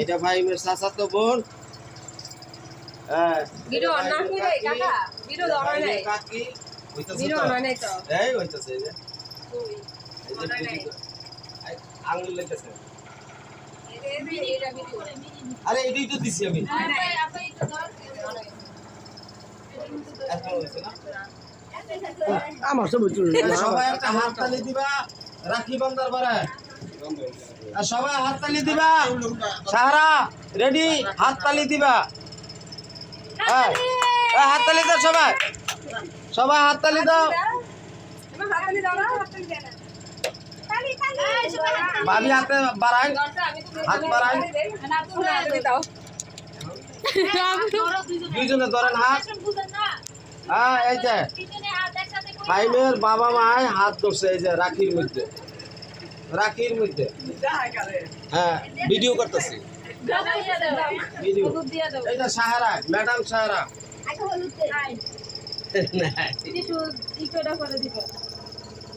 এটা ভাইমের চাচাতো বোন। ভিডিও অন না করে কাকা ভিডিও দাও না কাকি ভিডিও অন নাই তো এই হইতাছে এই যে আঙ্গুল লাগতেছে। আরে এটাই তো দিছি আমি। আমার সব সবাই একটা হাততালি দিবা রাখি বন্দার পরে। আর সবাই হাততালি দিবা। সাহারা রেডি, হাততালি দিবা। হ্যাঁ হাততালি দাও সবাই, সবাই হাততালি দাও। ভাবি হাতে বাড়াই, হাত বাড়াই, দুইজনে ধরেন হাত। হ্যাঁ এই যে ভাইমের বাবা মায় হাত ধরছে এই যে রাখির মধ্যে, রাখির মধ্যে। হ্যাঁ ভিডিও করতেছি, ভিডিও। এই যে সাহারা, ম্যাডাম সাহারা।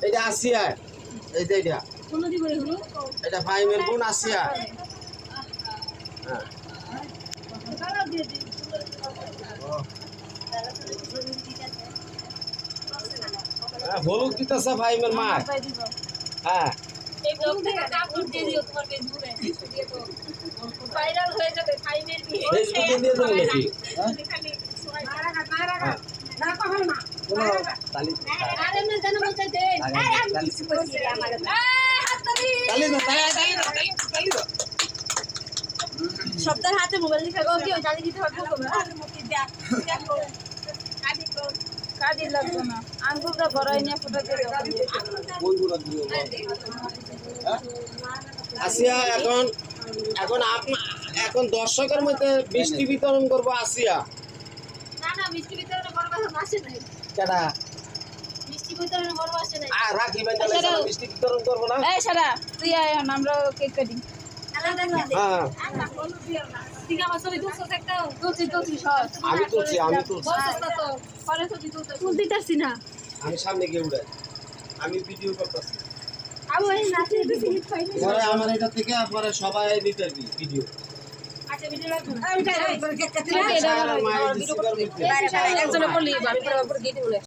এটা আসিয়া, এই যে এটা ভাইমের বোন আসিয়া। হলুদ দিতেছে ভাইমের মা। হ্যাঁ ফেসবুকে দিয়ে দেবো নাকি? সপ্তাহের হাতে মোবাইল দিতে হবে, কি জালি দিতে হবে কাদি লাগবে না। আঙ্গুরটা বড়াই নিয়ে ফটো দিয়ে আসিয়া এখন এখন এখন দর্শকের মধ্যে মিষ্টি বিতরণ করবো। আসিয়া না না মিষ্টি বিতরণে বড় কথা আসে নাই। কেডা মিষ্টি বিতরণে বড় আসে নাই। রাখি বান্ধালে মিষ্টি বিতরণ করবো না। এই সারা তুই আয় আমরা কেক কাটি। হ্যাঁ ঠিক আমার ছবি তুলছো একটা তুলছি সর আমি তুলছি, আমি তুলছি। তো পরে ছবি তুলতে পারছি না। আমি সামনে গিয়ে উড়াই, আমি ভিডিও করতেছি। আমি ওই নাচে সিলিপ পাইনি। পরে আমার এটা থেকে পরে সবাই নিতে ভিডিও। আচ্ছা ভিডিও লাগবে না। সাহারার মায়ের দিছি। একজনে বলি আমি পরে গেটে বলে